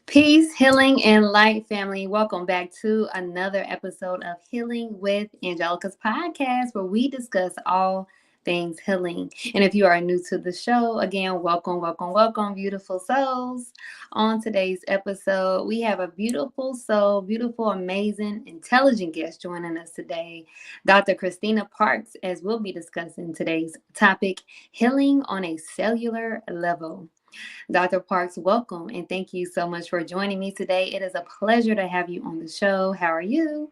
Peace, healing, and light, family. Welcome back to another episode of Healing with Angelica's podcast, where we discuss all things healing. And if you are new to the show, again, welcome, welcome, welcome, beautiful souls. On today's episode, we have a beautiful soul, beautiful, amazing, intelligent guest joining us today, Dr. Christina Parks, as we'll be discussing today's topic, healing on a cellular level. Dr. Parks, welcome and thank you so much for joining me today. It is a pleasure to have you on the show. How are you?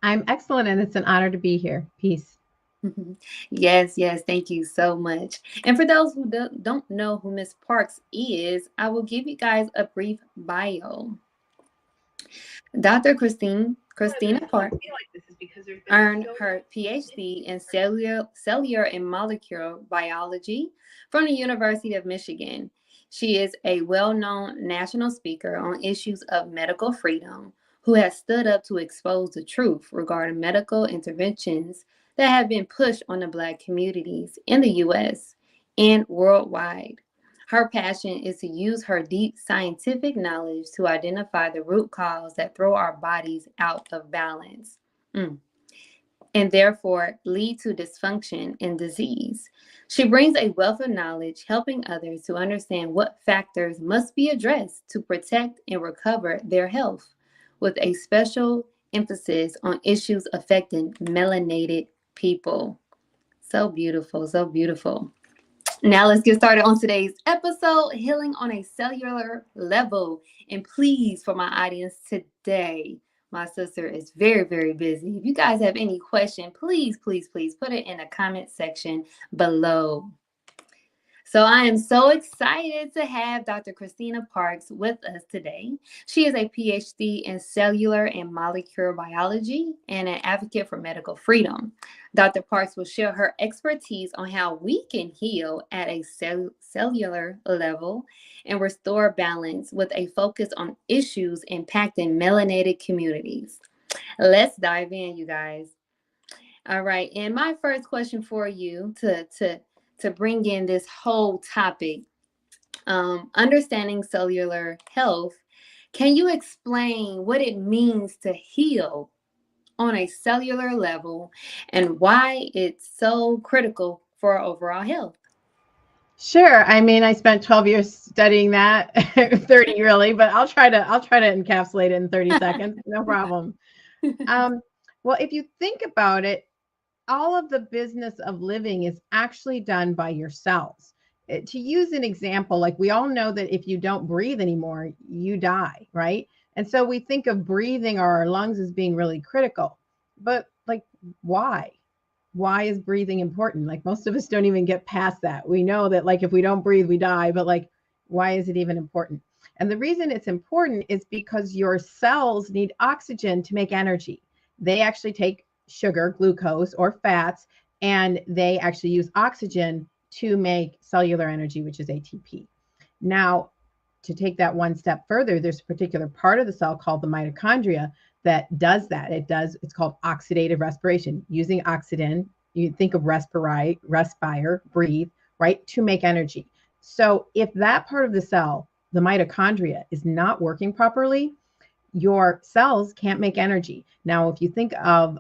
I'm excellent, and it's an honor to be here. Peace. Yes, yes, thank you so much. And for those who don't know who Miss Parks is, I will give you guys a brief bio. Dr. Christina Parks earned her Ph.D. in cellular and molecular biology from the University of Michigan. She is a well-known national speaker on issues of medical freedom who has stood up to expose the truth regarding medical interventions that have been pushed on the Black communities in the U.S. and worldwide. Her passion is to use her deep scientific knowledge to identify the root cause that throw our bodies out of balance. And therefore lead to dysfunction and disease. She brings a wealth of knowledge, helping others to understand what factors must be addressed to protect and recover their health, with a special emphasis on issues affecting melanated people. So beautiful, so beautiful. Now let's get started on today's episode, healing on a cellular level. And please, for my audience today, my sister is very, very busy. If you guys have any question, please, please, please put it in the comment section below. So I am so excited to have Dr. Christina Parks with us today. She is a Ph.D. in cellular and molecular biology and an advocate for medical freedom. Dr. Parks will share her expertise on how we can heal at a cellular level and restore balance with a focus on issues impacting melanated communities. Let's dive in, you guys. All right. And my first question for you to bring in this whole topic, understanding cellular health, can you explain what it means to heal on a cellular level and why it's so critical for our overall health? Sure. I mean, I spent 12 years studying that, 30 really, but I'll try to encapsulate it in 30 seconds. No problem. Well, if you think about it, all of the business of living is actually done by your cells. To use an example, like we all know that if you don't breathe anymore, you die, right? And so we think of breathing or our lungs as being really critical. But like, why? Why is breathing important? Like most of us don't even get past that. We know that like if we don't breathe, we die, but like, why is it even important? And the reason it's important is because your cells need oxygen to make energy. They actually take sugar, glucose, or fats, and they actually use oxygen to make cellular energy, which is ATP. Now, to take that one step further, there's a particular part of the cell called the mitochondria that does that. It's called oxidative respiration, using oxygen. You think of respire, breathe, right, to make energy. So if that part of the cell, the mitochondria, is not working properly, your cells can't make energy. Now, if you think of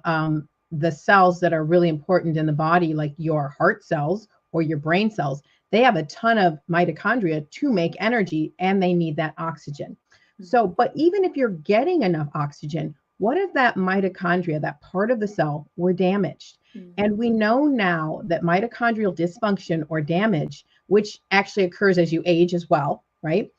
the cells that are really important in the body, like your heart cells or your brain cells, they have a ton of mitochondria to make energy, and they need that oxygen. So, but even if you're getting enough oxygen, what if that mitochondria, that part of the cell, were damaged? And we know now that mitochondrial dysfunction or damage, which actually occurs as you age as well, right?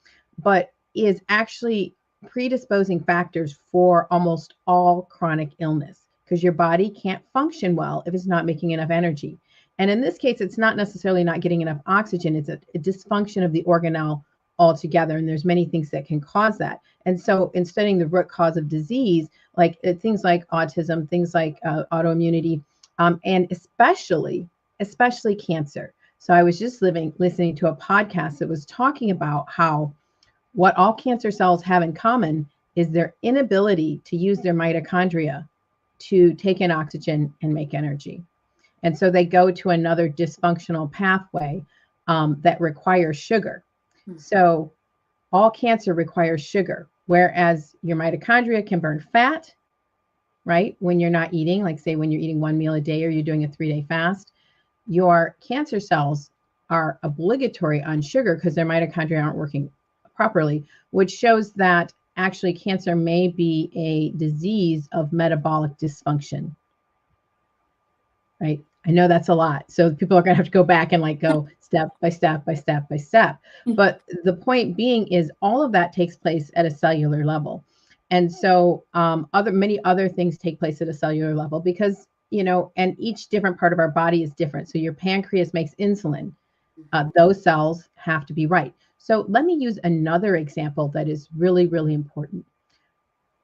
But is actually predisposing factors for almost all chronic illness, because your body can't function well if it's not making enough energy. And in this case, it's not necessarily not getting enough oxygen. It's a dysfunction of the organelle altogether. And there's many things that can cause that. And so in studying the root cause of disease, like things like autism, things like autoimmunity, and especially cancer. So I was just listening to a podcast that was talking about how what all cancer cells have in common is their inability to use their mitochondria to take in oxygen and make energy. And so they go to another dysfunctional pathway that requires sugar. So all cancer requires sugar, whereas your mitochondria can burn fat, right? When you're not eating, like say when you're eating one meal a day or you're doing a 3-day fast, your cancer cells are obligatory on sugar because their mitochondria aren't working properly, which shows that actually cancer may be a disease of metabolic dysfunction, right? I know that's a lot. So people are going to have to go back and like go step by step by step by step. But the point being is all of that takes place at a cellular level. And so many other things take place at a cellular level because, and each different part of our body is different. So your pancreas makes insulin. Those cells have to be right. So let me use another example that is really, really important.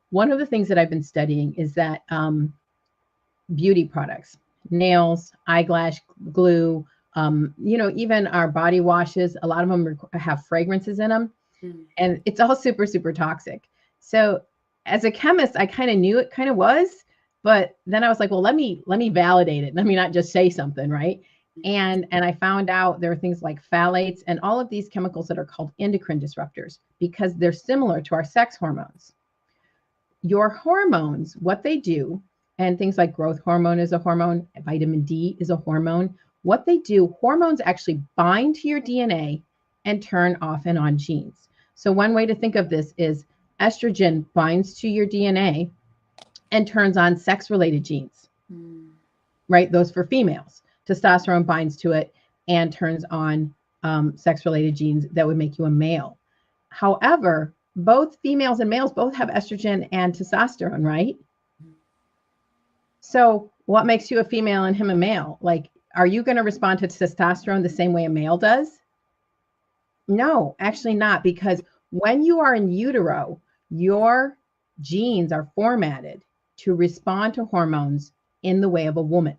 One of the things that I've been studying is that beauty products, nails, eyelash glue, even our body washes, a lot of them have fragrances in them, and it's all super, super toxic. So as a chemist, I kind of knew it kind of was, but then I was like, well, let me validate it. Let me not just say something, right? And I found out there are things like phthalates and all of these chemicals that are called endocrine disruptors because they're similar to our sex hormones. Your hormones, what they do, and things like growth hormone is a hormone, vitamin D is a hormone. What they do, hormones actually bind to your DNA and turn off and on genes. So one way to think of this is estrogen binds to your DNA and turns on sex-related genes, right? Those for females. Testosterone binds to it and turns on sex-related genes that would make you a male. However, both females and males both have estrogen and testosterone, right? So what makes you a female and him a male? Like, are you going to respond to testosterone the same way a male does? No, actually not, because when you are in utero, your genes are formatted to respond to hormones in the way of a woman.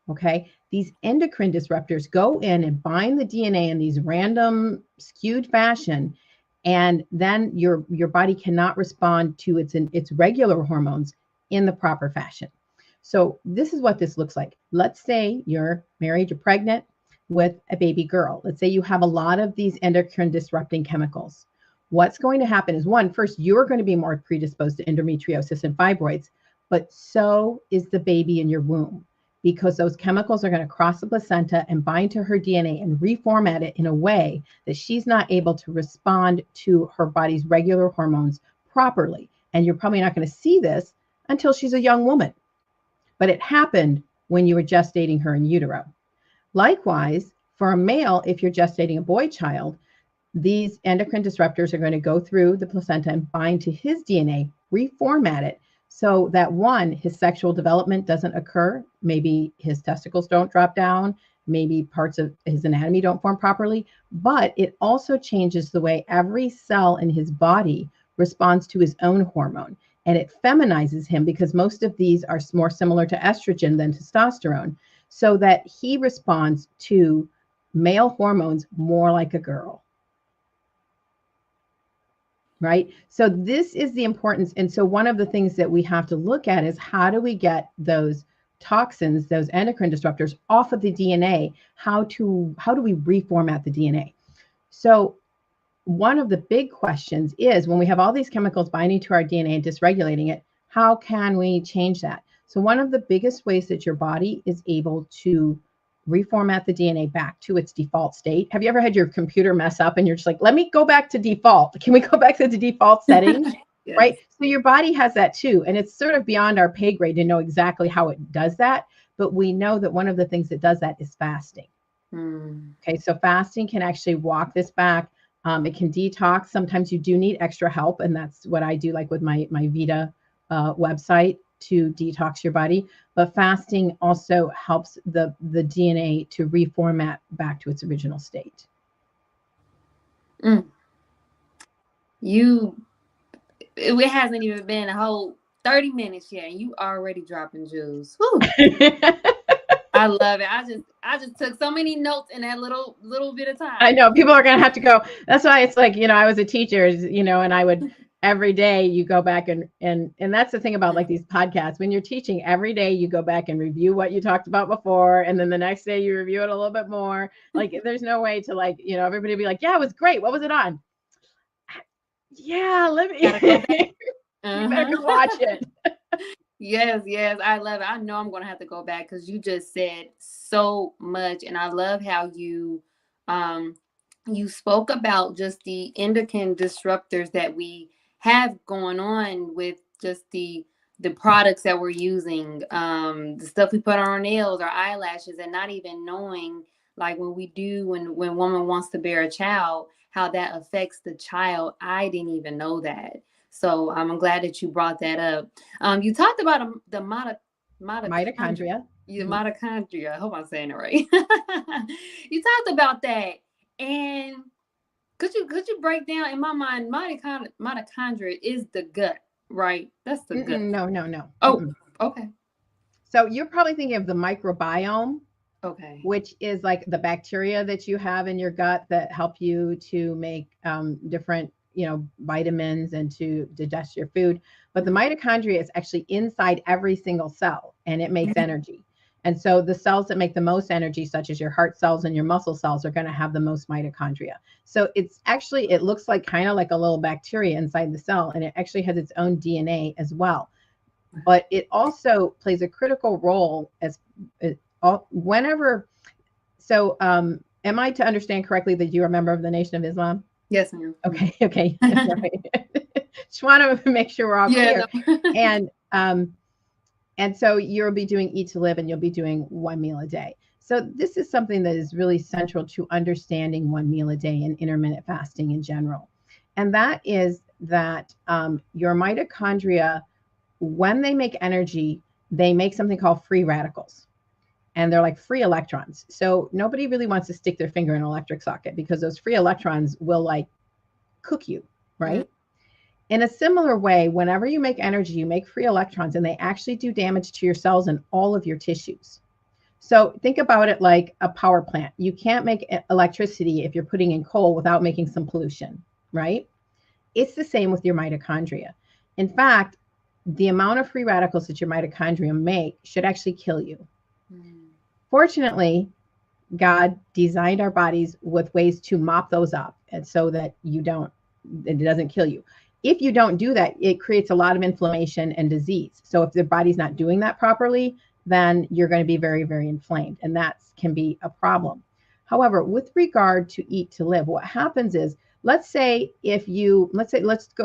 Okay, these endocrine disruptors go in and bind the DNA in these random skewed fashion, and then your body cannot respond to its regular hormones in the proper fashion. So this is what this looks like. Let's say you're married, you're pregnant with a baby girl. Let's say you have a lot of these endocrine disrupting chemicals. What's going to happen is first, you're going to be more predisposed to endometriosis and fibroids, but so is the baby in your womb, because those chemicals are going to cross the placenta and bind to her DNA and reformat it in a way that she's not able to respond to her body's regular hormones properly. And you're probably not going to see this until she's a young woman. But it happened when you were gestating her in utero. Likewise, for a male, if you're gestating a boy child, these endocrine disruptors are going to go through the placenta and bind to his DNA, reformat it, so that his sexual development doesn't occur. Maybe his testicles don't drop down. Maybe parts of his anatomy don't form properly. But it also changes the way every cell in his body responds to his own hormone. And it feminizes him because most of these are more similar to estrogen than testosterone, so that he responds to male hormones more like a girl. Right? So this is the importance. And so one of the things that we have to look at is, how do we get those toxins, those endocrine disruptors off of the DNA? How do we reformat the DNA? So one of the big questions is, when we have all these chemicals binding to our DNA and dysregulating it, how can we change that? So one of the biggest ways that your body is able to reformat the DNA back to its default state. Have you ever had your computer mess up and you're just like, let me go back to default? Can we go back to the default settings? Yes. Right? So your body has that too. And it's sort of beyond our pay grade to know exactly how it does that. But we know that one of the things that does that is fasting. Okay, so fasting can actually walk this back. It can detox. Sometimes you do need extra help. And that's what I do, like with my Vita website, to detox your body. But fasting also helps the DNA to reformat back to its original state. It hasn't even been a whole 30 minutes yet, and you already dropping jewels. I love it. I just took so many notes in that little bit of time. I know people are going to have to go. That's why it's like, I was a teacher, and I would, every day you go back and that's the thing about like these podcasts. When you're teaching, every day you go back and review what you talked about before. And then the next day you review it a little bit more. Like there's no way to everybody be like, yeah, it was great. What was it on? Yeah, let me. Gotta go back. You better Uh-huh. go watch it. Yes, yes, I love it. I know I'm gonna have to go back because you just said so much, and I love how um you spoke about just the endocrine disruptors that we have going on with just the products that we're using, the stuff we put on our nails, our eyelashes, and not even knowing, like when we do when woman wants to bear a child, how that affects the child. I didn't even know that. So I'm glad that you brought that up. You talked about the mitochondria. Mitochondria. The Mhm. mitochondria. I hope I'm saying it right. You talked about that, and could you break down, in my mind, mitochondria is the gut, right? That's the gut. Mm-mm, no, no, no. Oh, Mm-mm. okay, So you're probably thinking of the microbiome, okay. which is like the bacteria that you have in your gut that help you to make different, vitamins and to digest your food. But the Mhm. mitochondria is actually inside every single cell, and it makes energy. And so the cells that make the most energy, such as your heart cells and your muscle cells, are going to have the most mitochondria. So it's actually, it looks like kind of like a little bacteria inside the cell, and it actually has its own DNA as well. But it also plays a critical role as whenever. So, am I to understand correctly that you're a member of the Nation of Islam? Yes, ma'am. Okay, okay, right. Just want to make sure we're all Yeah, clear. no. And so you'll be doing Eat to Live, and you'll be doing one meal a day. So this is something that is really central to understanding one meal a day and intermittent fasting in general. And that is that your mitochondria, when they make energy, they make something called free radicals. And they're like free electrons. So nobody really wants to stick their finger in an electric socket because those free electrons will like cook you, Mm, right? In a similar way, whenever you make energy, you make free electrons, and they actually do damage to your cells and all of your tissues. So think about it like a power plant. You can't make electricity if you're putting in coal without making some pollution, right? It's the same with your mitochondria. In fact, the amount of free radicals that your mitochondria make should actually kill you. mm, Fortunately, God designed our bodies with ways to mop those up, and so that it doesn't kill you. If you don't do that, it creates a lot of inflammation and disease. So if the body's not doing that properly, then you're going to be very, very inflamed, and that can be a problem. However, with regard to Eat to Live, what happens is, let's go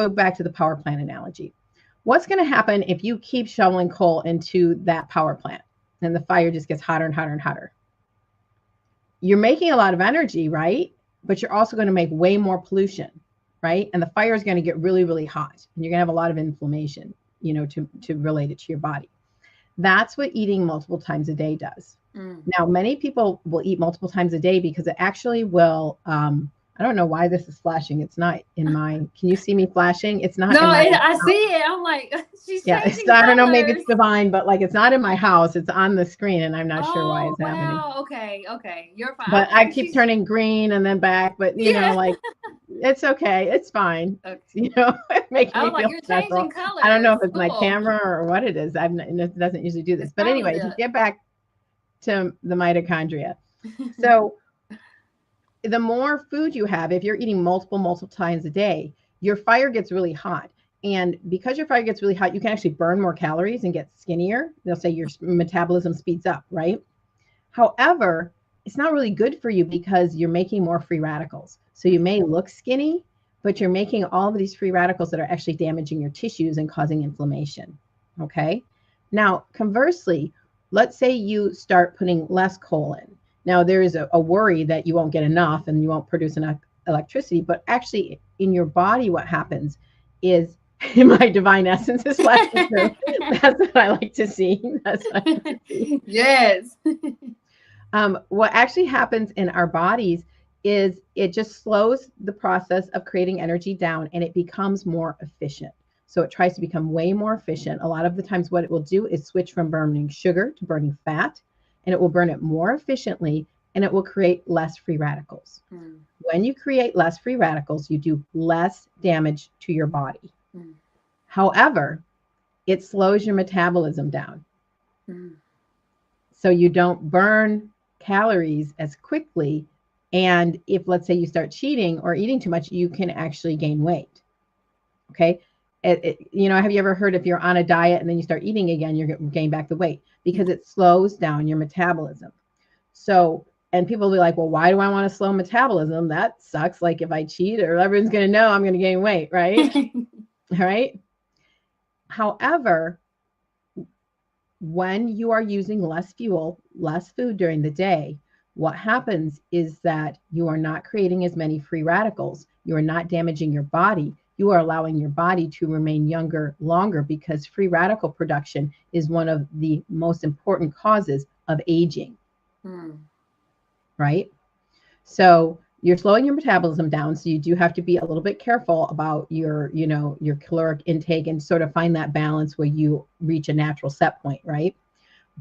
back to the power plant analogy. What's going to happen if you keep shoveling coal into that power plant and the fire just gets hotter and hotter and hotter? You're making a lot of energy, right? But you're also going to make way more pollution, right? And the fire is going to get really, really hot, and you're going to have a lot of inflammation, to relate it to your body. That's what eating multiple times a day does. mm. Now, many people will eat multiple times a day because it actually will. I don't know why this is flashing. It's not in my. Can you see me flashing? It's not in No, my. I see it. I'm like, she's Yeah, changing I don't know. Maybe it's colors. divine, but like it's not in my house. It's on the screen, and I'm not sure why Oh it's happening. wow. Okay, okay. You're fine. I'm But I like, keep she's turning green and then back. But yeah. like it's okay. It's fine. Okay. Making I me was like, feel you're special. changing I don't know colors. if it's my Cool. camera or what it is. It doesn't usually do this. It's But probably anyway, to the get back to the mitochondria. So the more food you have, if you're eating multiple times a day, your fire gets really hot. And because your fire gets really hot, you can actually burn more calories and get skinnier. They'll say your metabolism speeds up, right? However, it's not really good for you because you're making more free radicals. So you may look skinny, but you're making all of these free radicals that are actually damaging your tissues and causing inflammation. Okay. Now, conversely, let's say you start putting less coal in. Now, there is a worry that you won't get enough and you won't produce enough electricity, but actually, in your body, what happens is my divine essence is flashing through. That's what I like to see. That's what I like to see. yes. What actually happens in our bodies is it just slows the process of creating energy down, and it becomes more efficient. So it tries to become way more efficient. A lot of the times, what it will do is switch from burning sugar to burning fat, and it will burn it more efficiently, and it will create less free radicals. Mm, When you create less free radicals, you do less damage to your body. mm, However, it slows your metabolism down. mm. So you don't burn calories as quickly. And if, let's say, you start cheating or eating too much, you can actually gain weight. Okay. Have you ever heard if you're on a diet and then you start eating again, you're going to gain back the weight because it slows down your metabolism. So, and people will be like, well, why do I want to slow metabolism? That sucks. Like if I cheat or everyone's going to know I'm going to gain weight, right? All right. However, when you are using less fuel, less food during the day, what happens is that you are not creating as many free radicals. You are not damaging your body. You are allowing your body to remain younger longer because free radical production is one of the most important causes of aging, right? So you're slowing your metabolism down. So you do have to be a little bit careful about your caloric intake and sort of find that balance where you reach a natural set point, right?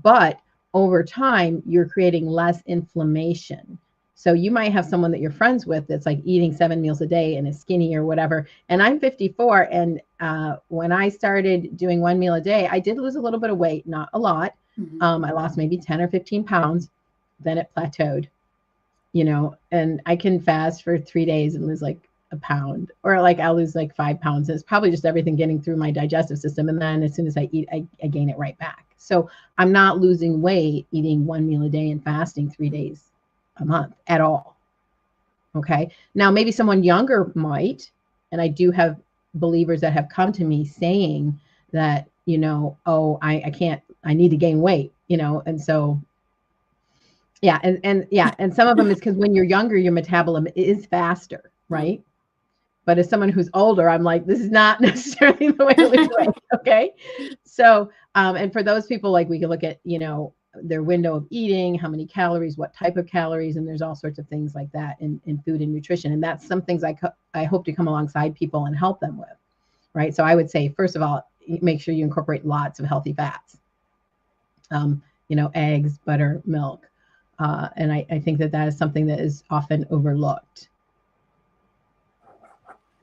But over time, you're creating less inflammation. So you might have someone that you're friends with that's like eating 7 meals a day and is skinny or whatever. And I'm 54. And when I started doing 1 meal a day, I did lose a little bit of weight, not a lot. I lost maybe 10 or 15 pounds. Then it plateaued, and I can fast for 3 days and lose like a pound, or like I'll lose like 5 pounds. It's probably just everything getting through my digestive system. And then as soon as I eat, I gain it right back. So I'm not losing weight eating 1 meal a day and fasting 3 days a month at all. Okay. Now, maybe someone younger might, and I do have believers that have come to me saying that, oh, I can't, I need to gain weight, and so yeah, and some of them is because when you're younger, your metabolism is faster, right? But as someone who's older, I'm like, this is not necessarily the way to lose weight. Okay. So, and for those people, like we can look at, their window of eating, how many calories, what type of calories, and there's all sorts of things like that in food and nutrition. And that's some things I hope to come alongside people and help them with, right? So I would say, first of all, make sure you incorporate lots of healthy fats, eggs, butter, milk. And I think that is something that is often overlooked.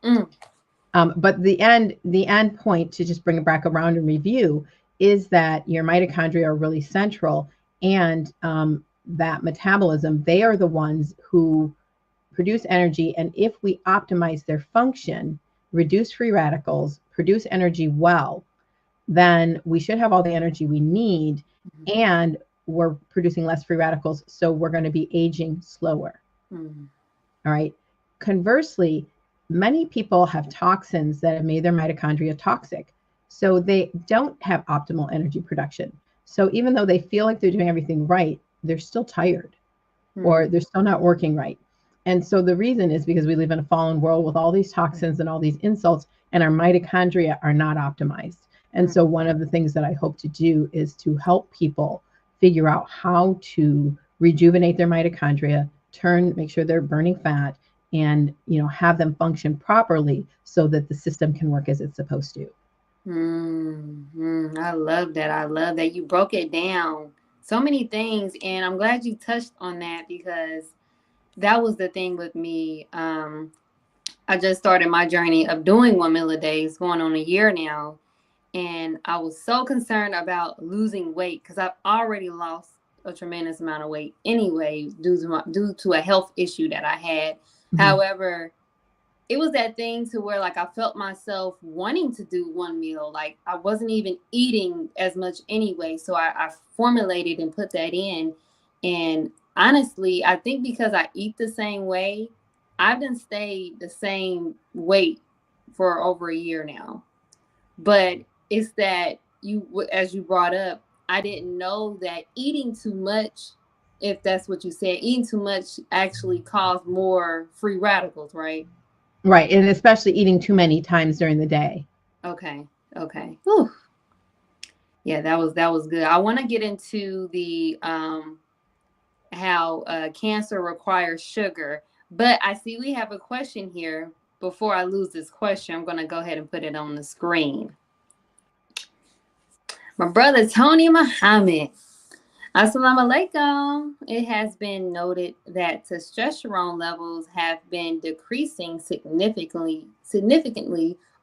But the end point, to just bring it back around and review, is that your mitochondria are really central, and that metabolism, they are the ones who produce energy. And if we optimize their function, reduce free radicals, produce energy well, then we should have all the energy we need, and we're producing less free radicals. So we're going to be aging slower. All right. Conversely, many people have toxins that have made their mitochondria toxic. So they don't have optimal energy production. So even though they feel like they're doing everything right, they're still tired or they're still not working right. And so the reason is because we live in a fallen world with all these toxins and all these insults, and our mitochondria are not optimized. And so one of the things that I hope to do is to help people figure out how to rejuvenate their mitochondria, make sure they're burning fat, and have them function properly so that the system can work as it's supposed to. I love that. I love that you broke it down. So many things, and I'm glad you touched on that, because that was the thing with me. I just started my journey of doing 1 meal a day. It's going on a year now. And I was so concerned about losing weight because I've already lost a tremendous amount of weight anyway, due to a health issue that I had. However, it was that thing to where like I felt myself wanting to do 1 meal. Like I wasn't even eating as much anyway. So I formulated and put that in. And honestly, I think because I eat the same way, I've been stayed the same weight for over a year now. But it's that as you brought up, I didn't know that eating too much, if that's what you said, eating too much actually caused more free radicals, right? Right. And especially eating too many times during the day. Okay. Whew. Yeah, that was good. I want to get into the how cancer requires sugar, but I see we have a question here. Before I lose this question, I'm going to go ahead and put it on the screen. My brother Tony Muhammad. Assalamu alaikum. It has been noted that testosterone levels have been decreasing significantly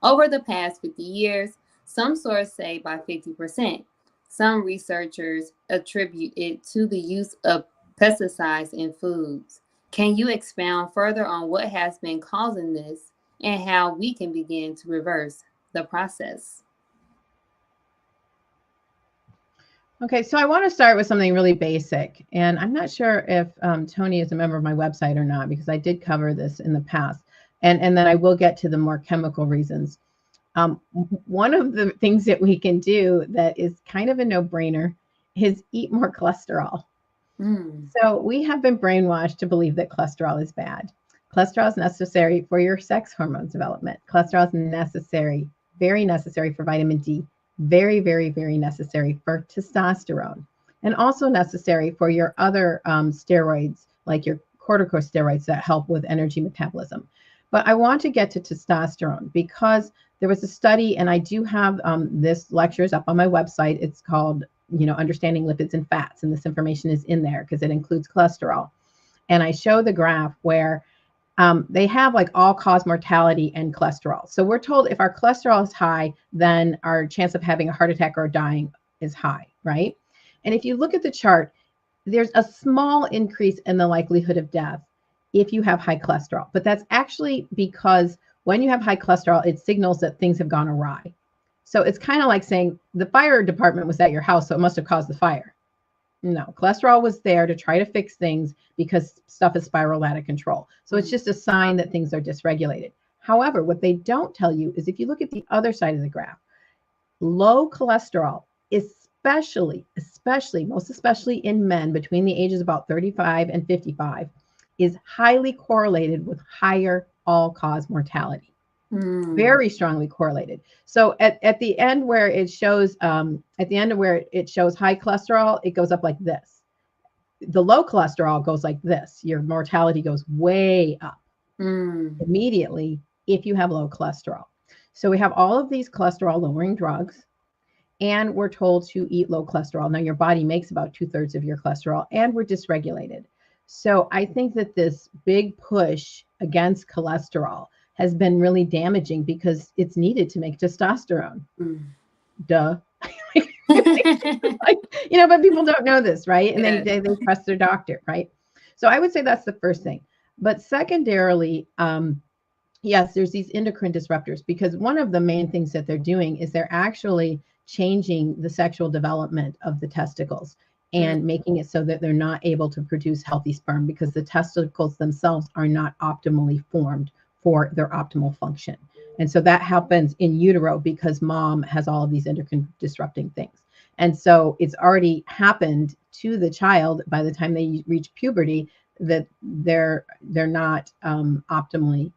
over the past 50 years. Some sources say by 50%. Some researchers attribute it to the use of pesticides in foods. Can you expound further on what has been causing this? and how we can begin to reverse the process. Okay, so I want to start with something really basic. And I'm not sure if Tony is a member of my website or not, because I did cover this in the past. And then I will get to the more chemical reasons. One of the things that we can do that is kind of a no-brainer is eat more cholesterol. Mm. So we have been brainwashed to believe that cholesterol is bad. Cholesterol is necessary for your sex hormones development. Cholesterol is necessary, very necessary for vitamin D, very, very, very necessary for testosterone, and also necessary for your other steroids, like your corticosteroids that help with energy metabolism. But I want to get to testosterone because there was a study, and I do have this lectures up on my website. It's called Understanding Lipids and Fats, and this information is in there because it includes cholesterol. And I show the graph where they have like all-cause mortality and cholesterol. So we're told if our cholesterol is high, then our chance of having a heart attack or dying is high, right? And if you look at the chart, there's a small increase in the likelihood of death if you have high cholesterol. But that's actually because when you have high cholesterol, it signals that things have gone awry. So it's kind of like saying the fire department was at your house, so it must have caused the fire. No, cholesterol was there to try to fix things because stuff is spiraled out of control. So it's just a sign that things are dysregulated. However, what they don't tell you is if you look at the other side of the graph, low cholesterol, most especially in men between the ages of about 35 and 55, is highly correlated with higher all-cause mortality. Very strongly correlated. So at the end where it shows at the end of where it shows high cholesterol, it goes up like this. The low cholesterol goes like this. Your mortality goes way up immediately if you have low cholesterol. So we have all of these cholesterol lowering drugs, and we're told to eat low cholesterol. Now your body makes about 2/3 of your cholesterol, and we're dysregulated. So I think that this big push against cholesterol has been really damaging because it's needed to make testosterone. Duh. Like, but people don't know this, right? And they trust their doctor, right? So I would say that's the first thing. But secondarily, yes, there's these endocrine disruptors, because one of the main things that they're doing is they're actually changing the sexual development of the testicles and making it so that they're not able to produce healthy sperm because the testicles themselves are not optimally formed for their optimal function. And so that happens in utero because mom has all of these endocrine disrupting things. And so it's already happened to the child by the time they reach puberty that they're not optimally,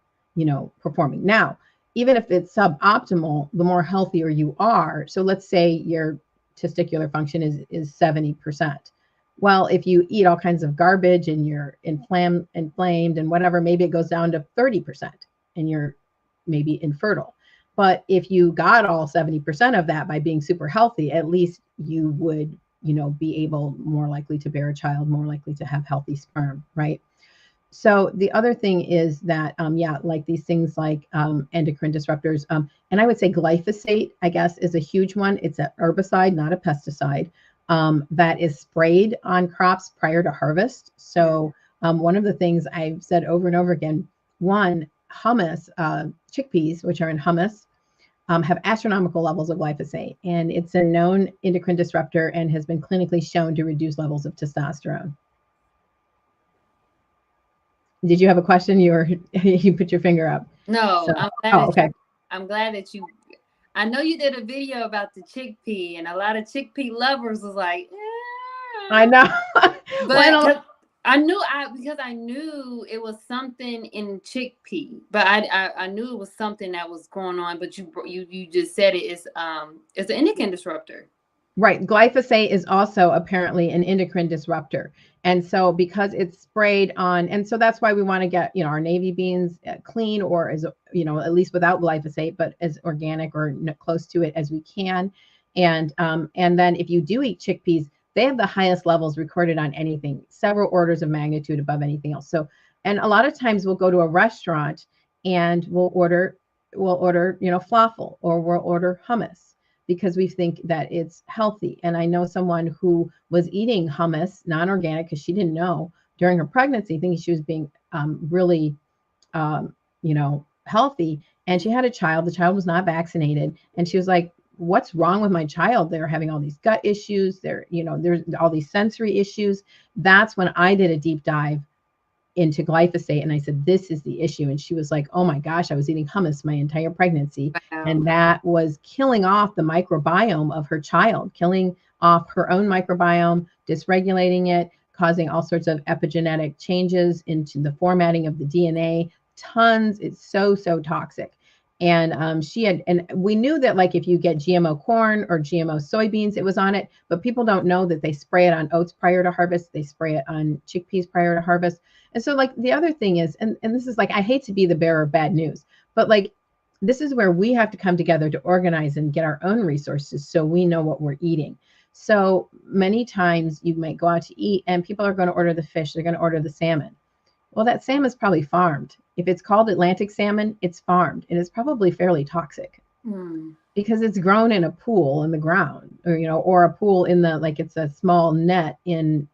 performing. Now, even if it's suboptimal, the more healthier you are. So let's say your testicular function is 70%. Well, if you eat all kinds of garbage and you're inflamed and whatever, maybe it goes down to 30% and you're maybe infertile. But if you got all 70% of that by being super healthy, at least you would, be able, more likely to bear a child, more likely to have healthy sperm, right? So the other thing is that, like these things like endocrine disruptors, and I would say glyphosate, I guess, is a huge one. It's an herbicide, not a pesticide, that is sprayed on crops prior to harvest. So one of the things I've said over and over again, one, hummus, chickpeas, which are in hummus, have astronomical levels of glyphosate, and it's a known endocrine disruptor and has been clinically shown to reduce levels of testosterone. Did you have a question? You put your finger up. No, So, I'm glad that okay. I'm glad that you. I know you did a video about the chickpea, and a lot of chickpea lovers was like, I know. but because I knew it was something in chickpea, but I knew it was something that was going on. But you just said it's an endocrine disruptor. Right. Glyphosate is also apparently an endocrine disruptor. And so because it's sprayed on, and so that's why we want to get, our navy beans clean, or as, at least without glyphosate, but as organic or close to it as we can. And then if you do eat chickpeas, they have the highest levels recorded on anything, several orders of magnitude above anything else. So, and a lot of times we'll go to a restaurant and we'll order, falafel, or we'll order hummus, because we think that it's healthy. And I know someone who was eating hummus, non-organic, because she didn't know during her pregnancy, thinking she was being really, healthy. And she had a child. The child was not vaccinated. And she was like, what's wrong with my child? They're having all these gut issues. There's all these sensory issues. That's when I did a deep dive into glyphosate. And I said, this is the issue. And she was like, oh my gosh, I was eating hummus my entire pregnancy. Wow. And that was killing off the microbiome of her child, killing off her own microbiome, dysregulating it, causing all sorts of epigenetic changes into the formatting of the DNA. Tons. It's so, so toxic. And and we knew that, like, if you get GMO corn or GMO soybeans, it was on it, but people don't know that they spray it on oats prior to harvest. They spray it on chickpeas prior to harvest. And so, like, the other thing is, and this is like, I hate to be the bearer of bad news, but like, this is where we have to come together to organize and get our own resources so we know what we're eating. So many times you might go out to eat and people are going to order the fish, they're going to order the salmon. Well, that salmon is probably farmed. If it's called Atlantic salmon, it's farmed, and it's probably fairly toxic because it's grown in a pool in the ground, or a pool in the, like, it's a small net in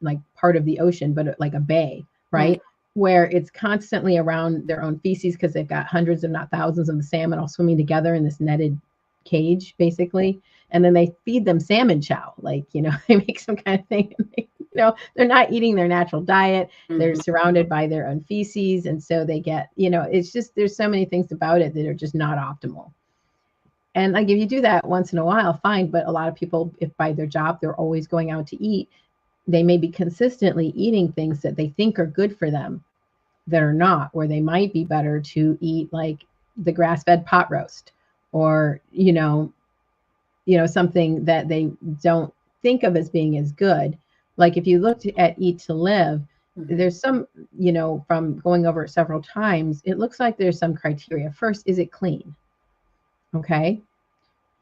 like part of the ocean, but like a bay, right? Where it's constantly around their own feces because they've got hundreds, if not thousands, of the salmon all swimming together in this netted cage, basically. And then they feed them salmon chow, like, they make some kind of thing. They're not eating their natural diet. They're surrounded by their own feces. And so they get, it's just, there's so many things about it that are just not optimal. And like, if you do that once in a while, fine. But a lot of people, if by their job, they're always going out to eat, they may be consistently eating things that they think are good for them that are not, where they might be better to eat like the grass-fed pot roast, or, something that they don't think of as being as good. Like, if you looked at Eat to Live, there's some, from going over it several times, it looks like there's some criteria. First, is it clean? Okay.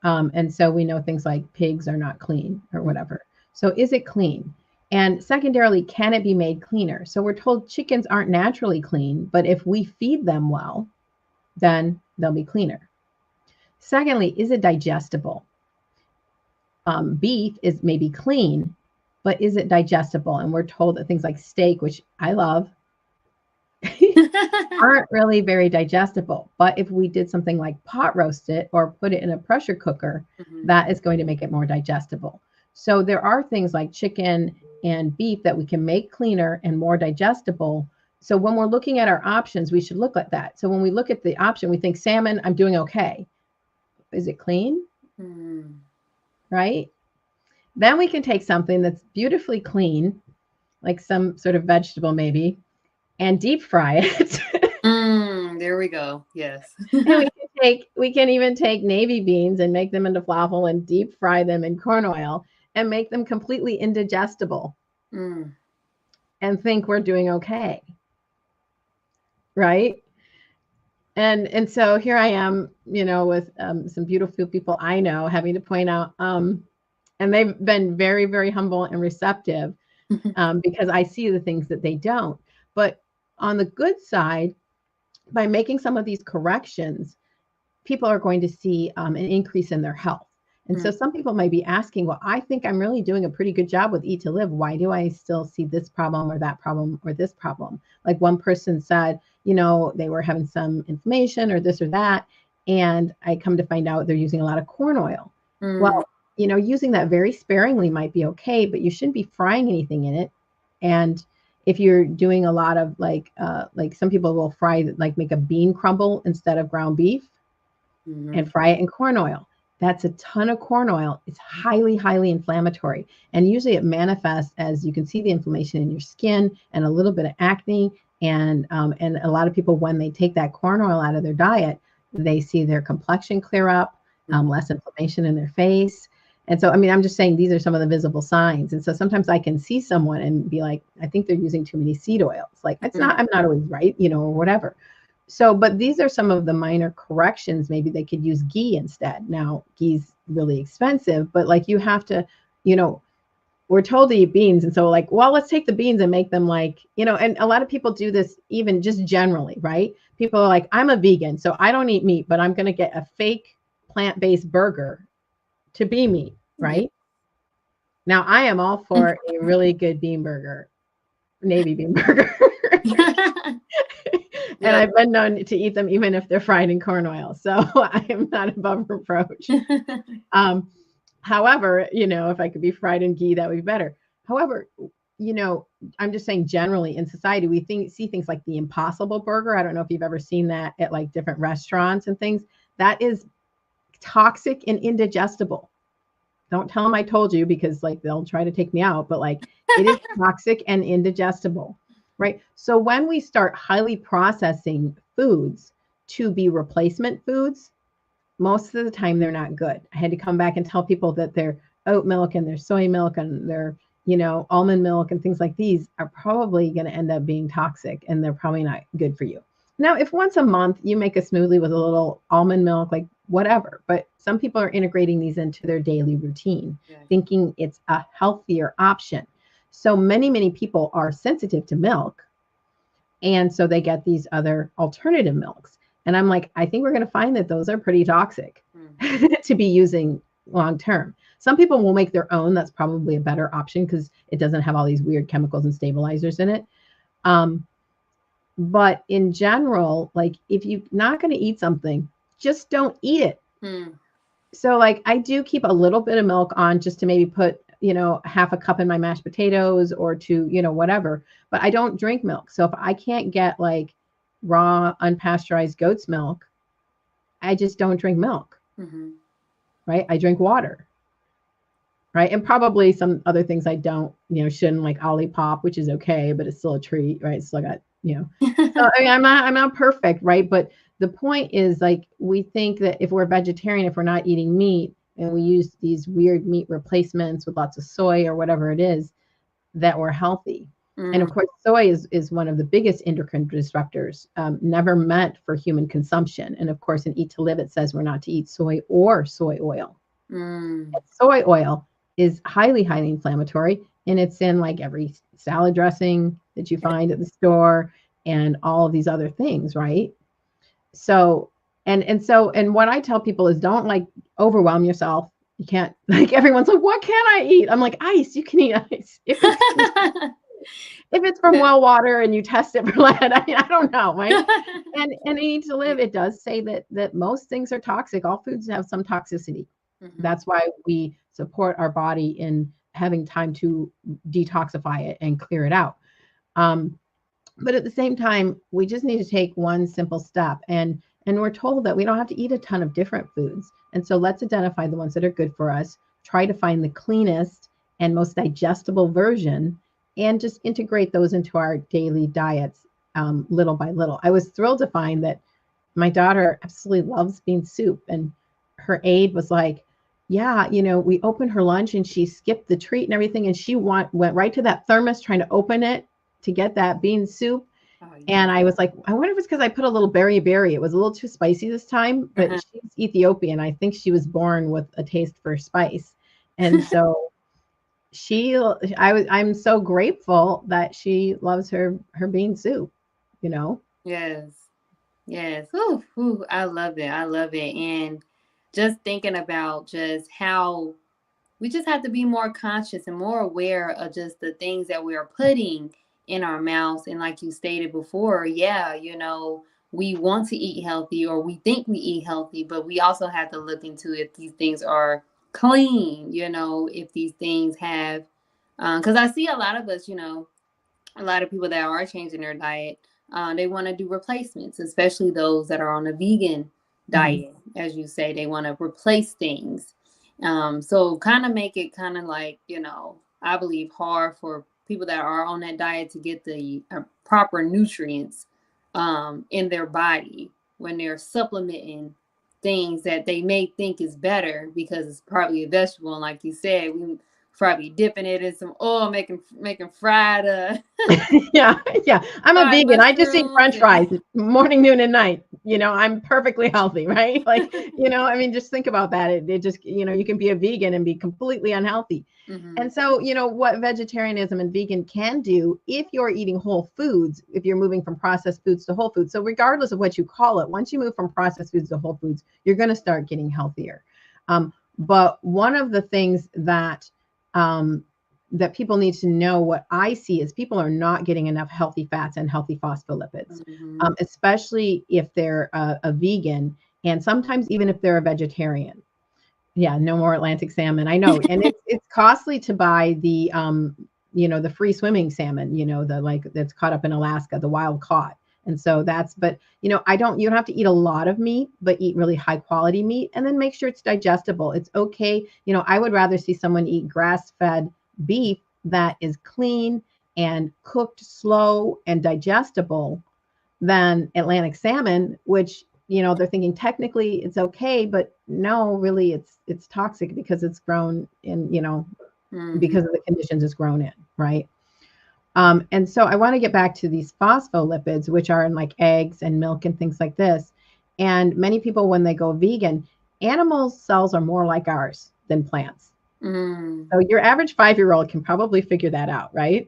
And so we know things like pigs are not clean or whatever. So is it clean? And secondarily, can it be made cleaner? So we're told chickens aren't naturally clean, but if we feed them well, then they'll be cleaner. Secondly, is it digestible? Beef is maybe clean, but is it digestible? And we're told that things like steak, which I love, aren't really very digestible. But if we did something like pot roast it or put it in a pressure cooker, that is going to make it more digestible. So there are things like chicken and beef that we can make cleaner and more digestible. So when we're looking at our options, we should look at that. So when we look at the option, we think salmon, I'm doing okay. Is it clean? Right? Then we can take something that's beautifully clean, like some sort of vegetable maybe, and deep fry it. There we go. Yes. And we can even take navy beans and make them into falafel and deep fry them in corn oil and make them completely indigestible and think we're doing okay. Right? And so here I am, with some beautiful people I know, having to point out, and they've been very, very humble and receptive because I see the things that they don't. But on the good side, by making some of these corrections, people are going to see an increase in their health. And so some people might be asking, well, I think I'm really doing a pretty good job with Eat to Live. Why do I still see this problem or that problem or this problem? Like, one person said, they were having some inflammation or this or that. And I come to find out they're using a lot of corn oil. Well, using that very sparingly might be okay, but you shouldn't be frying anything in it. And if you're doing a lot of like some people will fry, like make a bean crumble instead of ground beef and fry it in corn oil. That's a ton of corn oil. It's highly, highly inflammatory. And usually it manifests as, you can see the inflammation in your skin and a little bit of acne. And a lot of people, when they take that corn oil out of their diet, they see their complexion clear up, less inflammation in their face. And so, I mean, I'm just saying these are some of the visible signs. And so sometimes I can see someone and be like, I think they're using too many seed oils. Like, I'm not always right, or whatever. So, but these are some of the minor corrections. Maybe they could use ghee instead. Now, ghee's really expensive, but like, you have to, we're told to eat beans. And so, like, well, let's take the beans and make them like, and a lot of people do this even just generally, right? People are like, I'm a vegan, so I don't eat meat, but I'm going to get a fake plant-based burger to be meat, right? Now, I am all for a really good bean burger, navy bean burger. And Yeah. I've been known to eat them even if they're fried in corn oil. So I am not above reproach. Um, However, if I could be fried in ghee, that would be better. However, you know, I'm just saying generally in society, we see things like the Impossible Burger. I don't know if you've ever seen that at like different restaurants and things. That is toxic and indigestible. Don't tell them I told you because like they'll try to take me out, but like it is toxic and indigestible, right? So when we start highly processing foods to be replacement foods, most of the time they're not good. I had to come back and tell people that their oat milk and their soy milk and their, almond milk and things like these are probably going to end up being toxic and they're probably not good for you. Now, if once a month you make a smoothie with a little almond milk, like whatever, but some people are integrating these into their daily routine, Yeah. thinking it's a healthier option. So many, many people are sensitive to milk. And so they get these other alternative milks. And I'm like, I think we're going to find that those are pretty toxic to be using long term. Some people will make their own. That's probably a better option because it doesn't have all these weird chemicals and stabilizers in it. But in general, like if you're not going to eat something, just don't eat it. So like I do keep a little bit of milk on just to maybe put, half a cup in my mashed potatoes or to, whatever, but I don't drink milk. So if I can't get like raw unpasteurized goat's milk, I just don't drink milk. Right? I drink water. Right? And probably some other things I don't, shouldn't, like Olipop, which is okay, but it's still a treat, right? Still got, so I mean, I'm not perfect, right? But the point is like we think that if we're vegetarian, if we're not eating meat and we use these weird meat replacements with lots of soy or whatever it is, that we're healthy. And of course, soy is one of the biggest endocrine disruptors, never meant for human consumption. And of course, in Eat to Live, it says we're not to eat soy or soy oil. Soy oil is highly, highly inflammatory, and it's in like every salad dressing that you find at the store and all of these other things, right? So, and what I tell people is don't like overwhelm yourself. You can't, like everyone's like, what can I eat? I'm like, ice. You can eat ice if it's from well water and you test it for lead. I mean, I don't know, right? And Eat to Live, it does say that most things are toxic. All foods have some toxicity. That's why we support our body in having time to detoxify it and clear it out. But at the same time, we just need to take one simple step. And we're told that we don't have to eat a ton of different foods. And so let's identify the ones that are good for us, try to find the cleanest and most digestible version, and just integrate those into our daily diets little by little. I was thrilled to find that my daughter absolutely loves bean soup. And her aide was like, yeah, we opened her lunch and she skipped the treat and everything. And she went right to that thermos trying to open it to get that bean soup. And I was like, I wonder if it's because I put a little berry. It was a little too spicy this time, but she's Ethiopian. I think she was born with a taste for spice. And so I'm so grateful that she loves her bean soup, Yes. Yes. Ooh, ooh, I love it. I love it. And just thinking about just how we just have to be more conscious and more aware of just the things that we are putting in our mouths. And like you stated before, yeah, we want to eat healthy or we think we eat healthy, but we also have to look into if these things are clean, if these things have, because I see a lot of us, a lot of people that are changing their diet, they want to do replacements, especially those that are on a vegan diet. As you say, they want to replace things. So kind of make it kind of like, I believe hard for people that are on that diet to get the proper nutrients in their body when they're supplementing things that they may think is better because it's probably a vegetable. And like you said, we probably dipping it in some oil, making fried yeah. I'm a fried vegan. I just eat mushrooms French fries morning, noon, and night. I'm perfectly healthy, right? Like, I mean, just think about that. It just, you can be a vegan and be completely unhealthy. And so, what vegetarianism and vegan can do if you're eating whole foods, if you're moving from processed foods to whole foods. So regardless of what you call it, once you move from processed foods to whole foods, you're going to start getting healthier. But one of the things that that people need to know, what I see is people are not getting enough healthy fats and healthy phospholipids, Mm-hmm. especially if they're a vegan, and sometimes even if they're a vegetarian. Yeah, no more Atlantic salmon. I know, and it's costly to buy the the free swimming salmon, the like that's caught up in Alaska, the wild caught. And so that's, but I don't, you don't have to eat a lot of meat, but eat really high quality meat, and then make sure it's digestible. It's okay. I would rather see someone eat grass-fed beef that is clean and cooked slow and digestible than Atlantic salmon, which they're thinking technically it's okay, but no, really it's toxic because it's grown in, Mm-hmm. because of the conditions it's grown in, right? And so I want to get back to these phospholipids, which are in like eggs and milk and things like this. And many people, when they go vegan, animal cells are more like ours than plants. Mm. So your average 5-year-old can probably figure that out, right?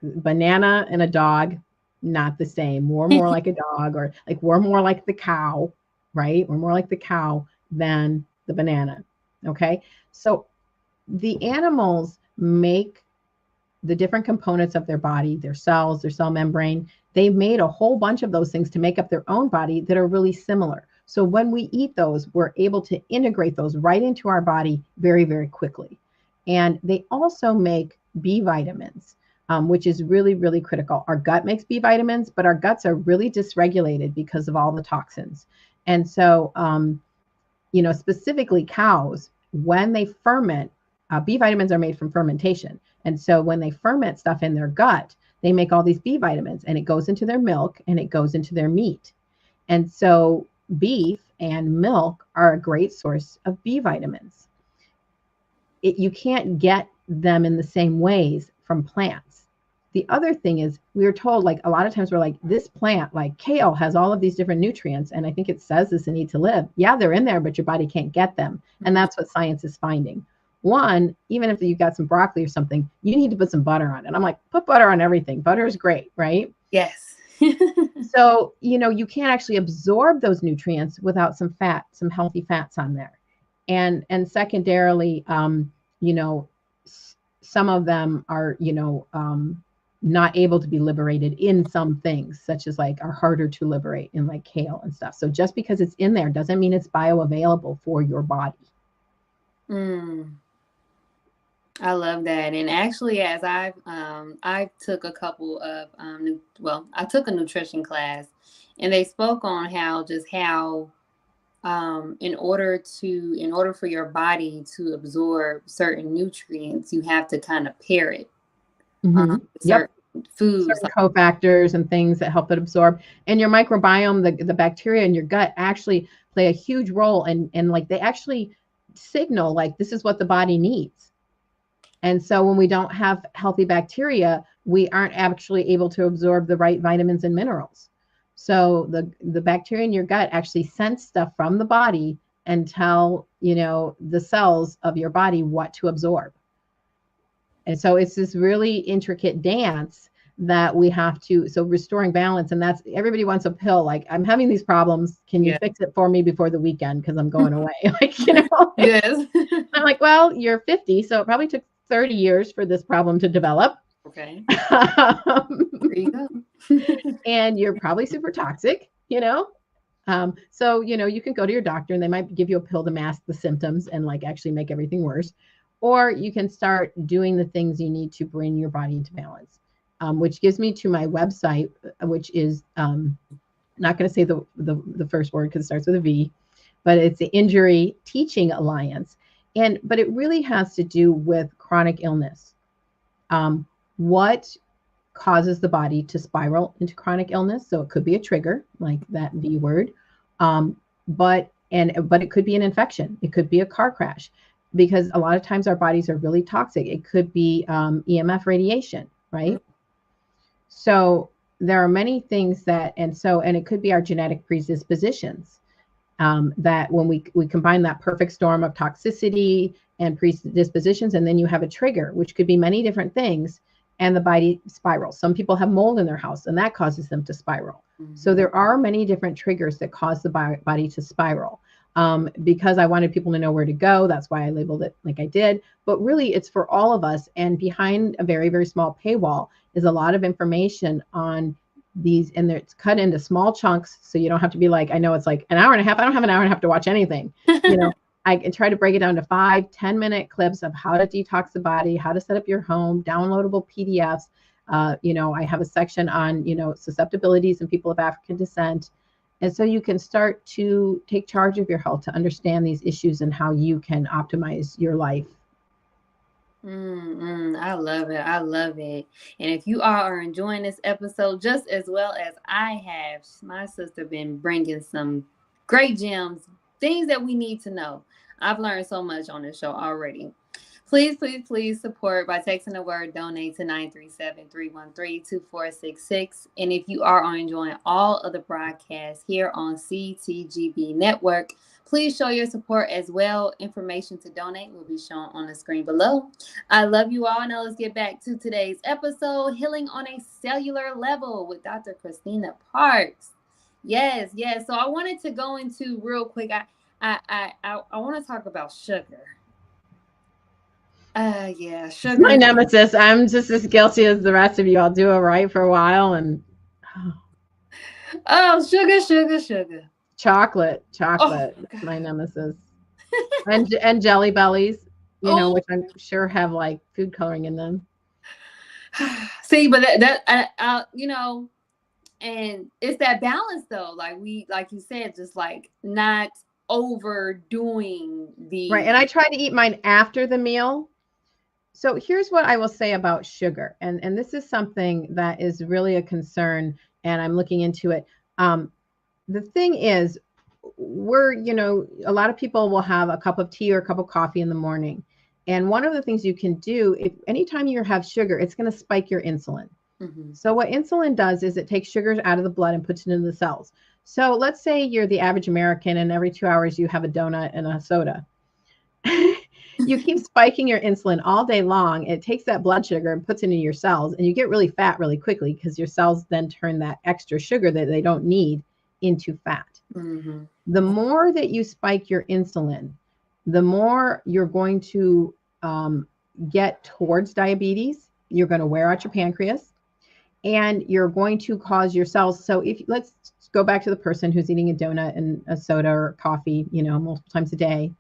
Banana and a dog, not the same. We're more like a dog, or like we're more like the cow, right? We're more like the cow than the banana. Okay. So the animals make the different components of their body, their cells, their cell membrane. They've made a whole bunch of those things to make up their own body that are really similar. So when we eat those, we're able to integrate those right into our body very, very quickly. And they also make B vitamins, which is really, really critical. Our gut makes B vitamins, but our guts are really dysregulated because of all the toxins. And so, specifically cows, when they ferment, B vitamins are made from fermentation. And so when they ferment stuff in their gut, they make all these B vitamins, and it goes into their milk and it goes into their meat. And so beef and milk are a great source of B vitamins. You can't get them in the same ways from plants. The other thing is, we are told, like a lot of times we're like, this plant, like kale, has all of these different nutrients. And I think it says this in Eat to Live. Yeah, they're in there, but your body can't get them. And that's what science is finding. One, even if you've got some broccoli or something, you need to put some butter on it. And I'm like, put butter on everything. Butter is great, right? Yes. So, you can't actually absorb those nutrients without some fat, some healthy fats on there. And secondarily, some of them are, not able to be liberated in some things, such as like are harder to liberate in like kale and stuff. So just because it's in there doesn't mean it's bioavailable for your body. Mm. I love that. And actually, as I took a couple of I took a nutrition class, and they spoke on how in order for your body to absorb certain nutrients, you have to kind of pair it Mm-hmm. Yep. certain foods. Certain cofactors and things that help it absorb. And your microbiome, the bacteria in your gut actually play a huge role. And like they actually signal like this is what the body needs. And so when we don't have healthy bacteria, we aren't actually able to absorb the right vitamins and minerals. So the bacteria in your gut actually sense stuff from the body and tell, the cells of your body what to absorb. And so it's this really intricate dance that we have to, so restoring balance. And that's, everybody wants a pill. Like, I'm having these problems. Can you fix it for me before the weekend? Because I'm going away. Yes. I'm like, well, you're 50. So it probably took 30 years for this problem to develop. Okay. There you go. And you're probably super toxic, so, you can go to your doctor and they might give you a pill to mask the symptoms and like actually make everything worse. Or you can start doing the things you need to bring your body into balance, which gives me to my website, which is not going to say the first word because it starts with a V, but it's the Injury Teaching Alliance. But it really has to do with chronic illness. What causes the body to spiral into chronic illness? So it could be a trigger, like that V word, but it could be an infection. It could be a car crash, because a lot of times our bodies are really toxic. It could be EMF radiation, right? Mm-hmm. So there are many things and it could be our genetic predispositions. That when we combine that perfect storm of toxicity and predispositions, and then you have a trigger, which could be many different things, and the body spirals. Some people have mold in their house, and that causes them to spiral. Mm-hmm. So there are many different triggers that cause the body to spiral. because I wanted people to know where to go. That's why I labeled it like I did. But really, it's for all of us. And behind a very, very small paywall is a lot of information on these, and it's cut into small chunks. So you don't have to be like, I know it's like an hour and a half. I don't have an hour and a half to watch anything. You know, I can try to break it down to 5-10 minute clips of how to detox the body, how to set up your home, downloadable PDFs. I have a section on, susceptibilities in people of African descent. And so you can start to take charge of your health, to understand these issues and how you can optimize your life. I love it. I love it. And if you all are enjoying this episode just as well as I have, my sister been bringing some great gems, things that we need to know. I've learned so much on this show already. Please, please, please support by texting the word donate to 937-313-2466. And if you are enjoying all of the broadcasts here on CTGB Network, please show your support as well. Information to donate will be shown on the screen below. I love you all. Now let's get back to today's episode, Healing on a Cellular Level with Dr. Christina Parks. Yes, yes. So I wanted to go into real quick. I want to talk about sugar. Yeah, sugar. It's my nemesis. I'm just as guilty as the rest of you. I'll do it right for a while and Sugar. chocolate. Oh, It's my nemesis. And jelly bellies, which I'm sure have like food coloring in them. See, but that and it's that balance though. Like you said, just like not overdoing the right. And I try to eat mine after the meal. So here's what I will say about sugar. And this is something that is really a concern, and I'm looking into it. The thing is, a lot of people will have a cup of tea or a cup of coffee in the morning. And one of the things you can do, if anytime you have sugar, it's going to spike your insulin. Mm-hmm. So what insulin does is it takes sugars out of the blood and puts it into the cells. So let's say you're the average American and every 2 hours you have a donut and a soda. You keep spiking your insulin all day long. It takes that blood sugar and puts it into your cells, and you get really fat really quickly because your cells then turn that extra sugar that they don't need into fat. Mm-hmm. The more that you spike your insulin, the more you're going to get towards diabetes. You're going to wear out your pancreas, and you're going to cause your cells. So let's go back to the person who's eating a donut and a soda or coffee, multiple times a day.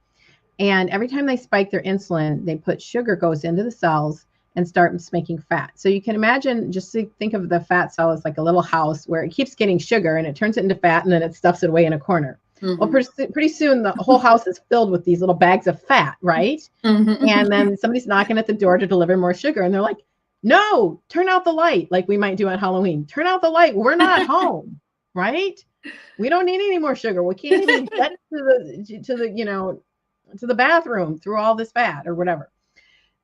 And every time they spike their insulin, they put sugar goes into the cells and starts making fat. So you can imagine, just think of the fat cell as like a little house where it keeps getting sugar and it turns it into fat and then it stuffs it away in a corner. Mm-hmm. Well, pretty soon the whole house is filled with these little bags of fat, right? Mm-hmm. And then somebody's knocking at the door to deliver more sugar. And they're like, no, turn out the light, like we might do on Halloween. Turn out the light. We're not home, right? We don't need any more sugar. We can't even get to the bathroom through all this fat or whatever.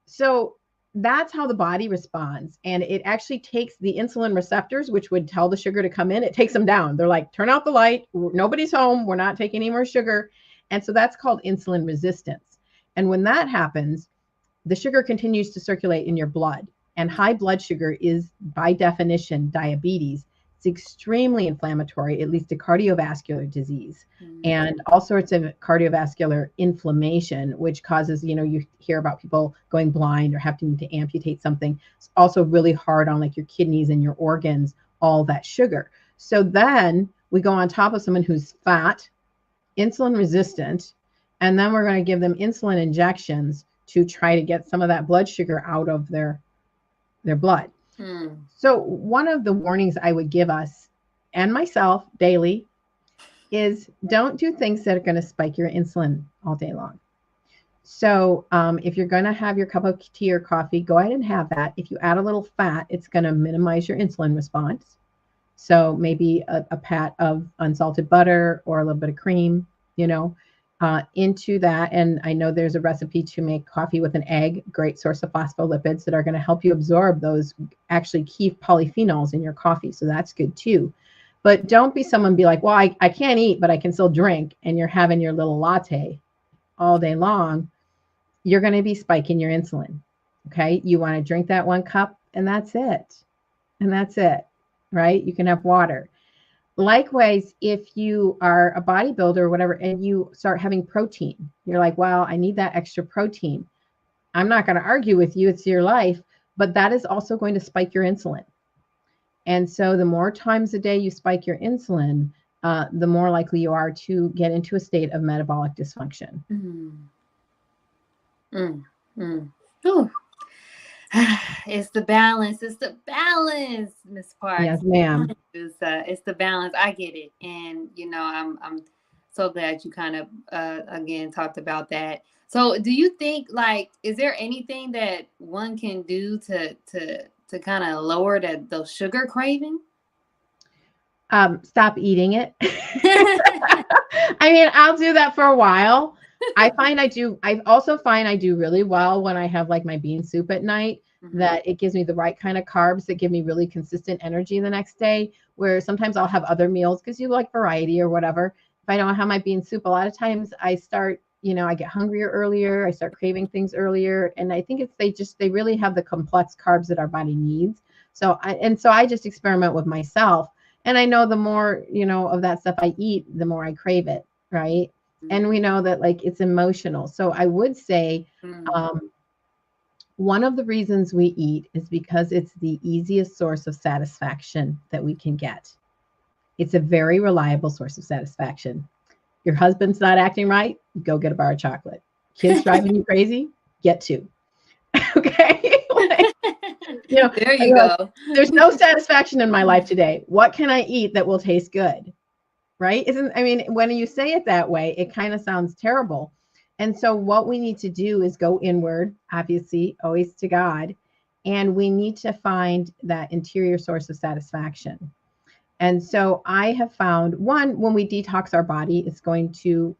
So that's how the body responds. And it actually takes the insulin receptors, which would tell the sugar to come in. It takes them down. They're like, turn out the light. Nobody's home. We're not taking any more sugar. And so that's called insulin resistance. And when that happens, the sugar continues to circulate in your blood. And high blood sugar is, by definition, diabetes. It's extremely inflammatory. It leads to cardiovascular disease and all sorts of cardiovascular inflammation, which causes, you hear about people going blind or having to amputate something. It's also really hard on like your kidneys and your organs, all that sugar. So then we go on top of someone who's fat, insulin resistant, and then we're going to give them insulin injections to try to get some of that blood sugar out of their blood. So one of the warnings I would give us and myself daily is don't do things that are going to spike your insulin all day long. So if you're going to have your cup of tea or coffee, go ahead and have that. If you add a little fat, it's going to minimize your insulin response. So maybe a pat of unsalted butter or a little bit of cream, into that. And I know there's a recipe to make coffee with an egg, great source of phospholipids that are going to help you absorb those actually key polyphenols in your coffee. So that's good too. But don't be someone be like, well, I can't eat, but I can still drink. And you're having your little latte all day long. You're going to be spiking your insulin. Okay. You want to drink that 1 cup and that's it. And that's it. Right. You can have water. Likewise, if you are a bodybuilder or whatever, and you start having protein, you're like, wow, I need that extra protein. I'm not going to argue with you. It's your life, but that is also going to spike your insulin. And so the more times a day you spike your insulin, the more likely you are to get into a state of metabolic dysfunction. Mm. Mm. Mm. Ooh. It's the balance. It's the balance, Miss Parks. Yes, ma'am. It's the balance. I get it, and I'm so glad you kind of again talked about that. So, do you think, like, is there anything that one can do to kind of lower those sugar craving? Stop eating it. I mean, I'll do that for a while. I also find I do really well when I have like my bean soup at night, that it gives me the right kind of carbs that give me really consistent energy the next day, where sometimes I'll have other meals because you like variety or whatever. If I don't have my bean soup, a lot of times I start, I get hungrier earlier. I start craving things earlier. And I think they really have the complex carbs that our body needs. So I just experiment with myself. And I know the more, of that stuff I eat, the more I crave it, right? And we know that like it's emotional. So I would say one of the reasons we eat is because it's the easiest source of satisfaction that we can get. It's a very reliable source of satisfaction. Your husband's not acting right, go get a bar of chocolate. Kids driving you crazy, get two. Okay. There you go. There's no satisfaction in my life today. What can I eat that will taste good? Right? When you say it that way, it kind of sounds terrible. And so what we need to do is go inward, obviously, always to God. And we need to find that interior source of satisfaction. And so I have found, one, when we detox our body, it's going to,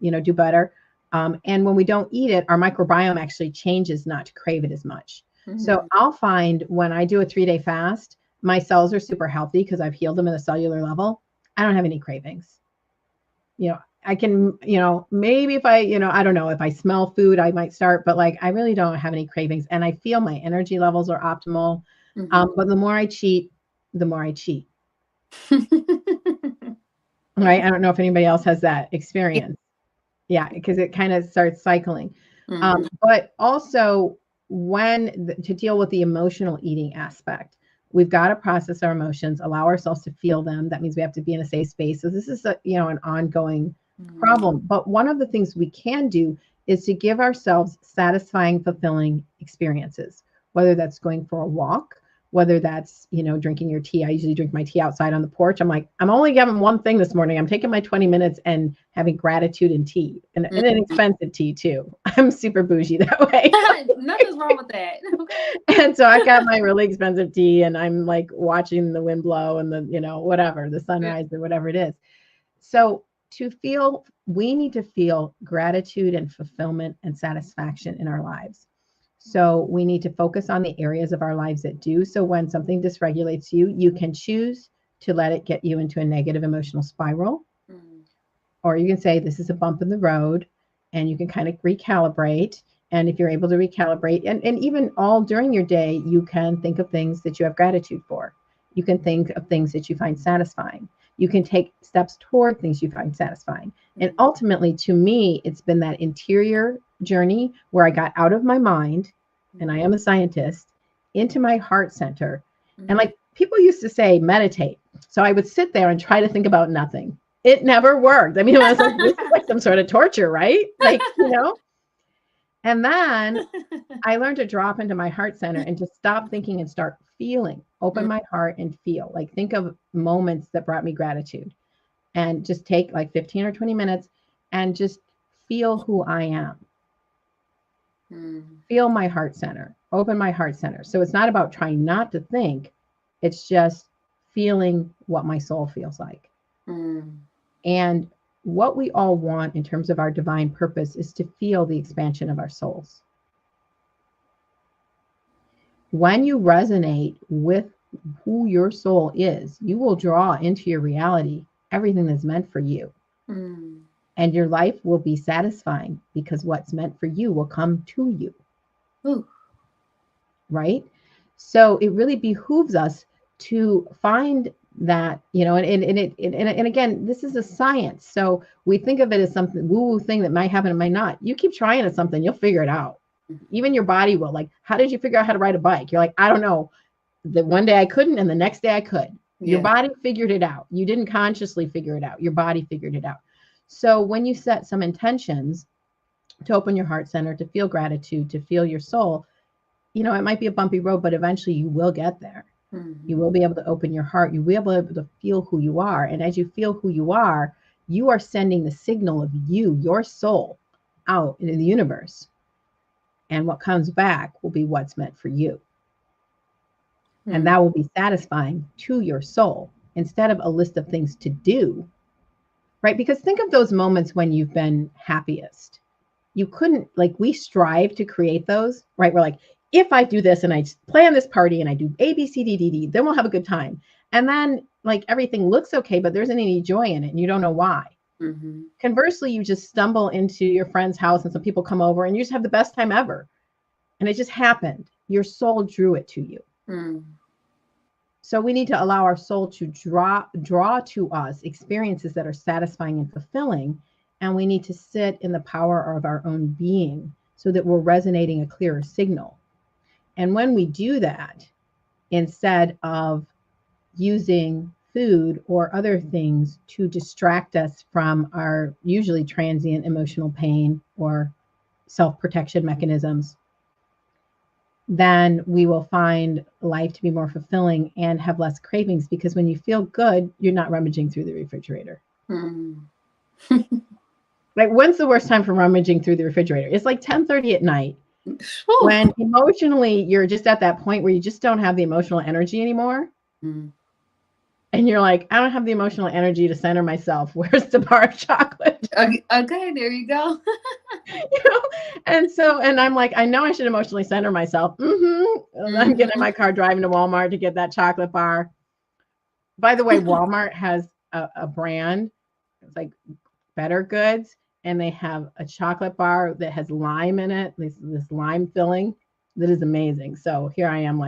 do better. And when we don't eat it, our microbiome actually changes not to crave it as much. So I'll find when I do a 3-day fast, my cells are super healthy because I've healed them at a cellular level. I don't have any cravings. I can, maybe if I, I don't know, if I smell food, I might start, but like, I really don't have any cravings, and I feel my energy levels are optimal. But the more I cheat, the more I cheat. Right. I don't know if anybody else has that experience. Yeah. Because it kind of starts cycling. But also to deal with the emotional eating aspect, we've got to process our emotions, allow ourselves to feel them. That means we have to be in a safe space. So this is an ongoing problem. But one of the things we can do is to give ourselves satisfying, fulfilling experiences, whether that's going for a walk, whether that's, drinking your tea. I usually drink my tea outside on the porch. I'm like, I'm only having one thing this morning. I'm taking my 20 minutes and having gratitude and tea, and an expensive tea too. I'm super bougie that way. Nothing's wrong with that. And so I've got my really expensive tea, and I'm like watching the wind blow and whatever, the sunrise or whatever it is. So we need to feel gratitude and fulfillment and satisfaction in our lives. So we need to focus on the areas of our lives that do. So when something dysregulates you, you can choose to let it get you into a negative emotional spiral. Or you can say, this is a bump in the road, and you can kind of recalibrate. And if you're able to recalibrate, and even all during your day, you can think of things that you have gratitude for. You can think of things that you find satisfying. You can take steps toward things you find satisfying. And ultimately, to me, it's been that interior journey where I got out of my mind, and I am a scientist, into my heart center. And like people used to say, meditate. So I would sit there and try to think about nothing. It never worked. I mean, I was like, this is like some sort of torture, right? Like, And then I learned to drop into my heart center and to stop thinking and start feeling, open my heart and feel. Like, think of moments that brought me gratitude, and just take like 15 or 20 minutes and just feel who I am. Feel my heart center, open my heart center. So it's not about trying not to think. It's just feeling what my soul feels like. And what we all want in terms of our divine purpose is to feel the expansion of our souls. When you resonate with who your soul is, you will draw into your reality everything that's meant for you. And your life will be satisfying because what's meant for you will come to you. Right? So it really behooves us to find that, and again, this is a science. So we think of it as something woo-woo thing that might happen and might not. You keep trying at something, you'll figure it out. Even your body will. Like, how did you figure out how to ride a bike? You're like, I don't know. The one day I couldn't, and the next day I could. Your body figured it out. You didn't consciously figure it out. Your body figured it out. So when you set some intentions to open your heart center, to feel gratitude, to feel your soul, it might be a bumpy road, but eventually you will get there. You will be able to open your heart. You will be able to feel who you are. And as you feel who you are sending the signal of your soul, out into the universe. And what comes back will be what's meant for you. And that will be satisfying to your soul instead of a list of things to do, right? Because think of those moments when you've been happiest. You couldn't, we strive to create those, right? We're like, if I do this and I plan this party and I do A, B, C, D, D, D, then we'll have a good time. And then everything looks okay, but there isn't any joy in it and you don't know why. Mm-hmm. Conversely, you just stumble into your friend's house and some people come over and you just have the best time ever. And it just happened. Your soul drew it to you. Mm. So we need to allow our soul to draw to us experiences that are satisfying and fulfilling. And we need to sit in the power of our own being so that we're resonating a clearer signal. And when we do that, instead of using food or other things to distract us from our usually transient emotional pain or self-protection mechanisms, then we will find life to be more fulfilling and have less cravings, because when you feel good, you're not rummaging through the refrigerator. Mm. When's the worst time for rummaging through the refrigerator? It's 10:30 at night. Ooh. When emotionally you're just at that point where you just don't have the emotional energy anymore. Mm. And you're like, I don't have the emotional energy to center myself. Where's the bar of chocolate? Okay, there you go. And I'm like, I know I should emotionally center myself. Mm-hmm. I'm getting in my car, driving to Walmart to get that chocolate bar. By the way, Walmart has a brand. It's Better Goods. And they have a chocolate bar that has lime in it, this lime filling that is amazing. So here I am,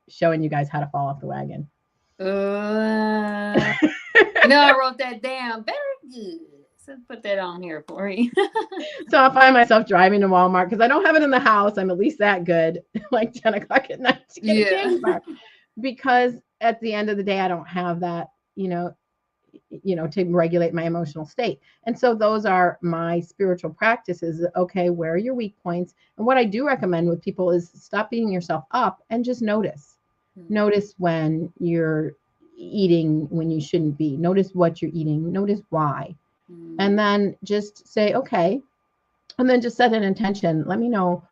showing you guys how to fall off the wagon. I wrote that down. Very good. So put that on here for you. So I find myself driving to Walmart because I don't have it in the house. I'm at least that good, 10 o'clock at night to get a candy bar. Because at the end of the day, I don't have that, to regulate my emotional state. And so those are my spiritual practices. Okay, where are your weak points? And what I do recommend with people is stop beating yourself up and just notice. Mm-hmm. Notice when you're eating when you shouldn't be. Notice what you're eating. Notice why. Mm-hmm. And then just say, okay. And then just set an intention. Let me know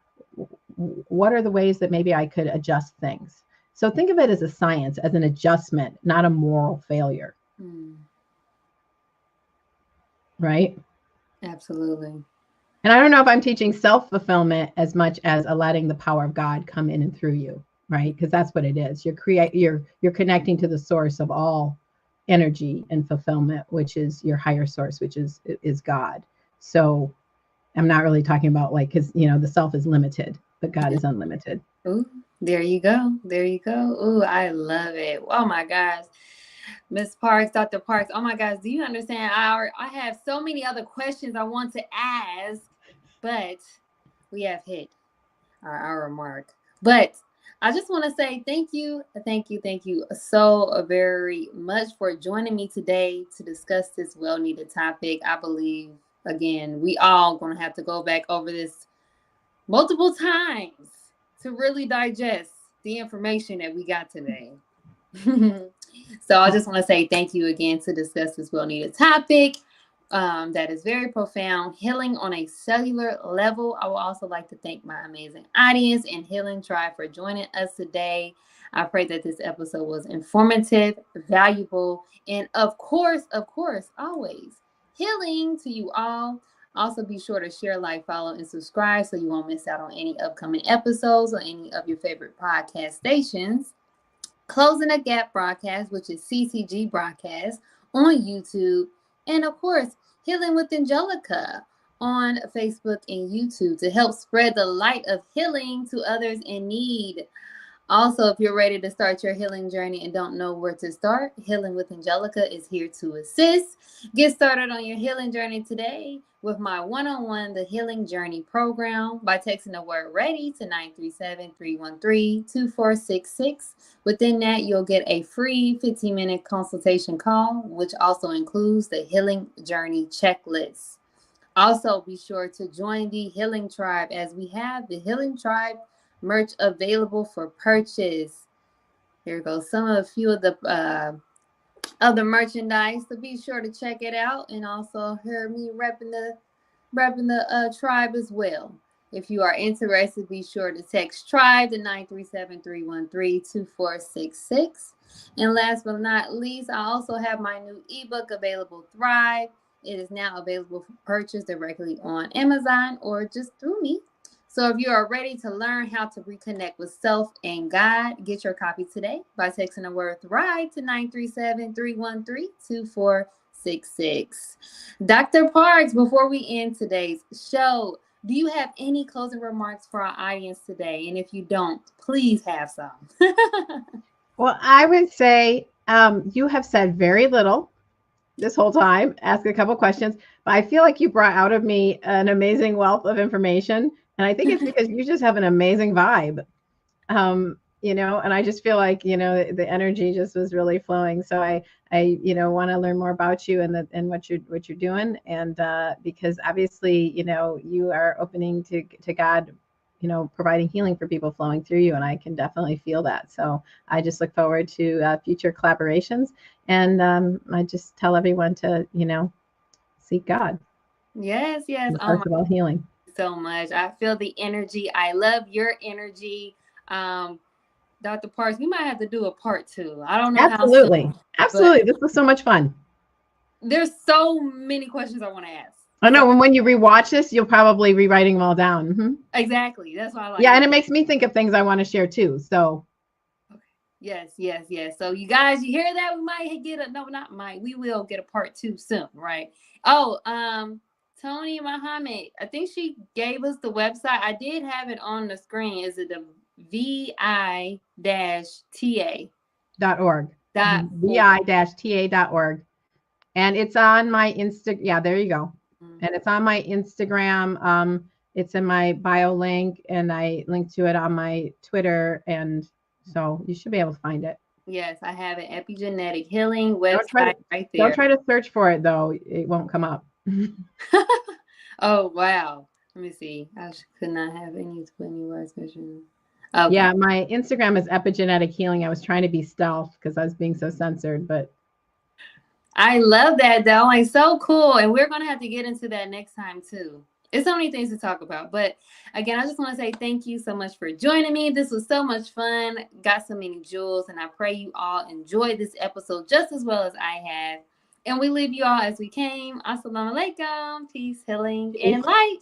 what are the ways that maybe I could adjust things. So think of it as a science, as an adjustment, not a moral failure. Mm. Right? Absolutely. And I don't know if I'm teaching self-fulfillment as much as letting the power of God come in and through you, right? Because that's what it is. You're connecting to the source of all energy and fulfillment, which is your higher source, which is God. So I'm not really talking about because the self is limited, but God is unlimited. Ooh, there you go. There you go. Ooh, I love it. Oh my gosh. Ms. Parks, Dr. Parks, oh my gosh, do you understand? I have so many other questions I want to ask, but we have hit our hour mark. But I just want to say thank you so very much for joining me today to discuss this well-needed topic. I believe, again, we all going to have to go back over this multiple times to really digest the information that we got today. So I just want to say thank you again to discuss this well-needed topic that is very profound, healing on a cellular level. I would also like to thank my amazing audience and Healing Tribe for joining us today. I pray that this episode was informative, valuable, and of course, always healing to you all. Also, be sure to share, follow, and subscribe so you won't miss out on any upcoming episodes or any of your favorite podcast stations. Closing the Gap broadcast, which is CCG broadcast on YouTube. And of course, Healing with Angelica on Facebook and YouTube to help spread the light of healing to others in need. Also, if you're ready to start your healing journey and don't know where to start, Healing with Angelica is here to assist. Get started on your healing journey today with my one-on-one The Healing Journey program by texting the word READY to 937-313-2466. Within that, you'll get a free 15-minute consultation call, which also includes the Healing Journey checklist. Also, be sure to join the Healing Tribe as we have the Healing Tribe merch available for purchase. Here goes some of a few of the merchandise, so be sure to check it out and also hear me repping the tribe as well. If you are interested, be sure to text tribe to 937-313-2466. And last but not least, I also have my new ebook available, Thrive. It is now available for purchase directly on Amazon or just through me. So if you are ready to learn how to reconnect with self and God, get your copy today by texting the word Thrive to 937-313-2466. Dr. Parks, before we end today's show, do you have any closing remarks for our audience today? And if you don't, please have some. Well, I would say you have said very little this whole time, ask a couple questions, but I feel like you brought out of me an amazing wealth of information. And I think it's because you just have an amazing vibe. And I just feel like, the energy just was really flowing. So I want to learn more about you and what you're doing. And because obviously, you are opening to God, providing healing for people flowing through you. And I can definitely feel that. So I just look forward to future collaborations. And I just tell everyone to, seek God. Yes, yes. And Oh first of all, healing. so much. I feel the energy. I love your energy. Um, Dr. Parks, we might have to do a part two. I don't know how soon, Absolutely. but Absolutely. This was so much fun. there's so many questions I want to ask. I So know when you rewatch this, you'll probably be writing them all down. exactly. That's why I like Yeah, it. and it makes me think of things I want to share too. So Okay. Yes, yes, yes. So you guys, you hear that? We might get a no, not might. We will get a part two soon, right? Oh, Tony Muhammad, I think she gave us the website. I did have it on the screen. Is it the VI-TA .org. dot vi-ta.org. And it's on my Insta. Yeah, there you go. And it's on my Instagram. It's in my bio link, and I link to it on my Twitter. And so you should be able to find it. Yes, I have an epigenetic healing Don't try website to right don't there. try to search for it though. It won't come up. Oh wow. Let me see. I could not have any 20 words. Okay. Yeah, my Instagram is epigenetic healing. I was trying to be stealth because I was being so censored, but I love that though. Like so cool. And we're gonna have to get into that next time too. It's so many things to talk about. But again, I just want to say thank you so much for joining me. This was so much fun. Got so many jewels, and I pray you all enjoyed this episode just as well as I have. And we leave you all as we came. Assalamu alaikum. Peace, healing, and light.